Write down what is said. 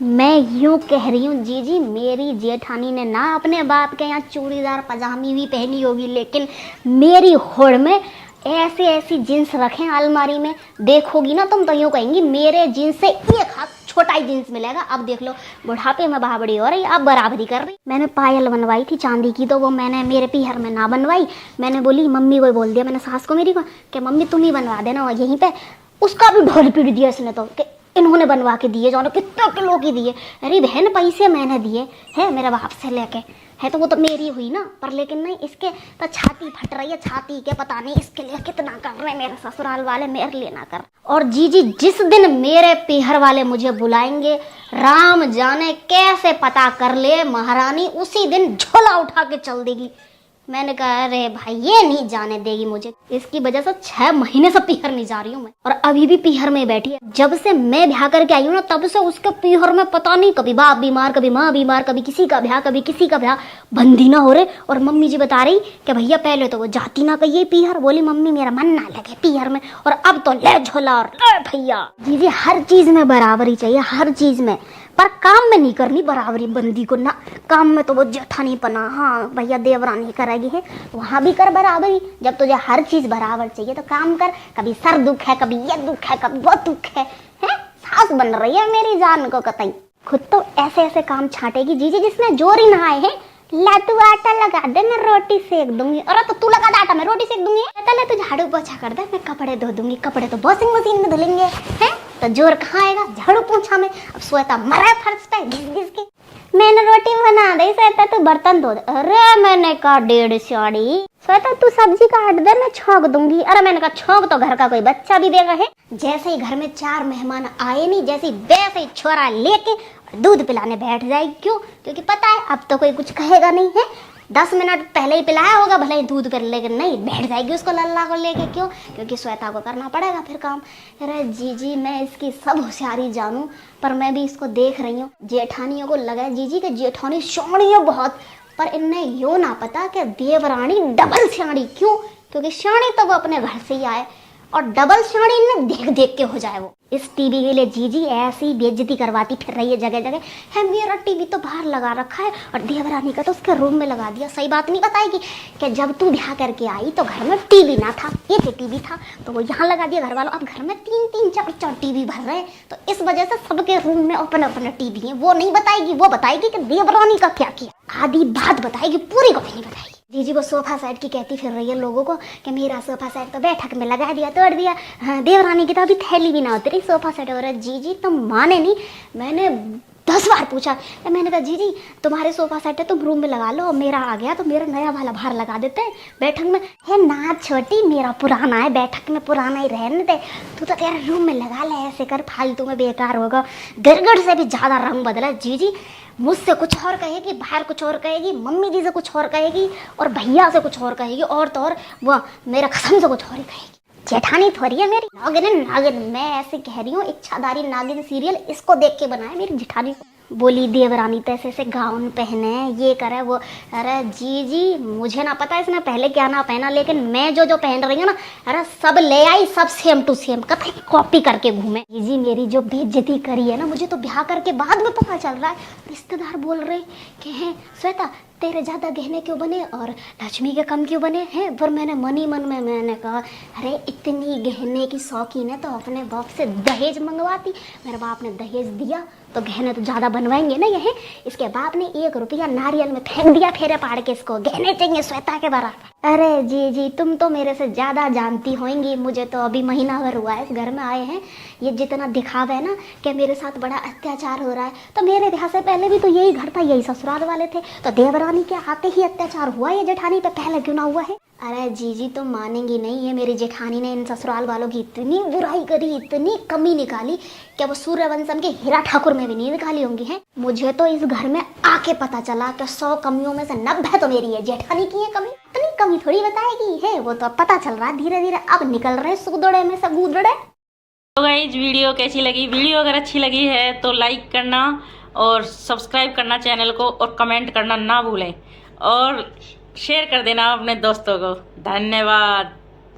मैं यूँ कह रही हूँ जीजी, मेरी जेठानी ने ना अपने बाप के यहाँ चूड़ीदार पजामी भी पहनी होगी, लेकिन मेरी होड़ में ऐसी ऐसी जीन्स रखें अलमारी में, देखोगी ना तुम तो यूँ कहेंगी मेरे जीन्स से एक हाथ छोटा ही जीन्स मिलेगा। अब देख लो बुढ़ापे में बाबड़ी हो रही, अब बराबरी कर रही। मैंने पायल बनवाई थी चांदी की, तो वो मैंने मेरे पीहर में ना बनवाई। मैंने बोली मम्मी को बोल दिया, मैंने सास को मेरी को कि मम्मी तुम ही बनवा देना यहीं पे। उसका भी ढोल पीट दिया इसने तो कि इन्होंने बनवा के दिए, जानो कितने किलो की दिए। अरे बहन पैसे मैंने दिए हैं मेरे बाप से लेके, है तो वो तो मेरी हुई ना, पर लेकिन नहीं इसके तो छाती फट रही है, छाती के पता नहीं इसके लिए कितना कर रहे हैं मेरे ससुराल वाले, मेरे लिए ना कर। और जीजी जिस दिन मेरे पीहर वाले मुझे बुलाएंगे, राम जाने कैसे पता कर ले महारानी, उसी दिन झोला उठा के चल देगी। मैंने कहा अरे भाई ये नहीं जाने देगी मुझे, इसकी वजह से 6 महीने से पीहर नहीं जा रही हूँ मैं, और अभी भी पीहर में बैठी है। जब से मैं ब्याह करके आई हूँ ना, तब से उसके पीहर में पता नहीं कभी बाप बीमार, कभी माँ बीमार, कभी किसी का ब्याह, कभी किसी का ब्याह, बंदी ना हो रहे। और मम्मी जी बता रही कि भैया पहले तो वो जाती ना कहिए पीहर, बोली मम्मी मेरा मन ना लगे पीहर में, और अब तो ले झोला और ले भैया। जी हर चीज में बराबरी चाहिए, हर चीज में, पर काम में नहीं करनी बराबरी बंदी को ना। काम में तो वो जेठानी पना, हाँ भैया देवरानी करेगी है, वहाँ भी कर बराबरी। जब तुझे हर चीज बराबर चाहिए तो काम कर। कभी सर दुख है, कभी ये दुख है, कभी वो दुख है, सास बन रही है मेरी जान को कतई। खुद तो ऐसे ऐसे काम छाटेगी जीजी जिसमें जोर ही ना आए है। ला तू आटा लगा दे, मैं रोटी सेक दूंगी। अरे तो तू लगा दे आटा, मैं रोटी सेक दूंगी। ले तू झाड़ू पोछा कर दे, मैं कपड़े धो दूंगी। कपड़े तो वॉशिंग मशीन में धुलेंगे, हैं तो जोर कहाँ आएगा झाड़ू पोछा में। अब श्वेता मरे फर्श पे घिस घिस के। मैंने रोटी बना दी, श्वेता तू बर्तन धो दे। अरे मैंने कहा 1.5 साड़ी। श्वेता तू सब्जी काट दे, मैं छौंक दूंगी। अरे मैंने कहा छौंक तो घर का कोई बच्चा भी देगा है। जैसे ही घर में 4 मेहमान आए नहीं, जैसे ही वैसे ही छोरा लेके दूध पिलाने बैठ जाएगी। क्यों? क्योंकि पता है अब तो कोई कुछ कहेगा नहीं है। 10 मिनट पहले ही पिलाया होगा, भले ही दूध पर, लेकिन नहीं बैठ जाएगी उसको लल्ला को लेके। क्यों? क्योंकि श्वेता को करना पड़ेगा फिर काम। अरे जीजी मैं इसकी सब होशियारी जानूं, पर मैं भी इसको देख रही हूँ। जेठानियों को लगा जीजी के जेठानी शाणी है बहुत, पर इन्हें यूँ ना पता कि देवरानी डबल शाणी। क्यों? क्योंकि शाणी तो वो अपने घर से ही आए, और डबल शाणी इन्हें देख देख के हो जाए। वो इस टीवी के लिए जीजी ऐसी बेइज्जती करवाती फिर रही है जगह जगह। है मेरा टीवी तो बाहर लगा रखा है, और देवरानी का तो उसके रूम में लगा दिया। सही बात नहीं बताएगी कि जब तू ब्याह करके आई तो घर में टीवी ना था, एक टीवी था, तो वो यहाँ लगा दिया घर वालों। अब घर में 3-3, 4-4 टीवी भर रहे हैं, तो इस वजह से सबके रूम में अपने अपने टीवी है। वो नहीं बताएगी, वो बताएगी कि देवरानी का क्या किया, आधी बात बताएगी, पूरी को भी नहीं बताएगी। जीजी वो सोफा सेट की कहती फिर रही है लोगों को कि मेरा सोफा सेट तो बैठक में लगा दिया, तोड़ दिया। हाँ, देवरानी की तो अभी थैली भी ना उतरी, सोफा सेट हो रहा है। जीजी तुम माने नहीं, मैंने 10 बार पूछा। मैंने कहा जीजी तुम्हारे सोफा सेट है, तुम रूम में लगा लो, मेरा आ गया तो मेरा नया वाला बाहर लगा देते हैं बैठक में। है ना छोटी, मेरा पुराना है, बैठक में पुराना ही रहने दे, तू तो तेरा रूम में लगा ले, ऐसे कर फालतू में बेकार होगा। गिरगिट से भी ज्यादा रंग बदला जीजी। मुझसे कुछ और कहेगी, बाहर कुछ और कहेगी, मम्मी जी से कुछ और कहेगी, और भैया से कुछ और कहेगी, और तो और वो मेरा कसम से कुछ और ही कहेगी। जेठानी थोड़ी है मेरी, नागिन नागिन। मैं ऐसे कह रही हूँ, इच्छाधारी नागिन सीरियल इसको देख के बनाया मेरी जेठानी को। बोली देवरानी तो ऐसे ऐसे गाउन पहने, ये करे वो। अरे जी मुझे ना पता इसने पहले क्या ना पहना, लेकिन मैं जो जो पहन रही हूँ ना, अरे सब ले आई, सब सेम टू सेम, कतई कॉपी करके घूमे। जी मेरी जो बेइज्जती करी है ना, मुझे तो ब्याह करके बाद में पता चल रहा है। रिश्तेदार बोल रहे कि हैं श्वेता तेरे ज़्यादा गहने क्यों बने और लक्ष्मी के कम क्यों बने हैं। पर मैंने मन ही मन में मैंने कहा अरे इतनी गहने की शौकीन है तो अपने बाप से दहेज मंगवाती। मेरे बाप ने दहेज दिया तो गहने तो ज़्यादा बनवाएंगे ना यही। इसके बाप ने 1 रुपया नारियल में फेंक दिया फेरे पाड़ के, इसको गहने चाहिए श्वेता के बराबर। अरे जी तुम तो मेरे से ज़्यादा जानती होंगी, मुझे तो अभी महीना भर हुआ है इस घर में आए हैं। ये जितना दिखावा है ना कि मेरे साथ बड़ा अत्याचार हो रहा है, तो मेरे ब्याह से पहले भी तो यही घर था, यही ससुराल वाले थे, तो देवरानी के आते ही अत्याचार हुआ ये जेठानी पे, पहले क्यों ना हुआ है। अरे जीजी तुम मानेंगी नहीं, है मेरी जेठानी ने इन ससुराल वालों की इतनी बुराई करी, इतनी कमी निकाली कि वो सूर्यवंशम के हीरा ठाकुर में भी नहीं निकाली होंगी। हैं मुझे तो इस घर में आके पता चला कि 100 कमियों में से 90 तो मेरी है, जेठानी की है कमी। इतनी कमी थोड़ी बताएगी है, वो तो अब पता चल रहा है धीरे धीरे, अब निकल रहे सुगदड़े में से गूदड़े। तो गाइस वीडियो कैसी लगी? वीडियो अगर अच्छी लगी है तो लाइक करना और सब्सक्राइब करना चैनल को, और कमेंट करना ना भूलें, और शेयर कर देना अपने दोस्तों को। धन्यवाद।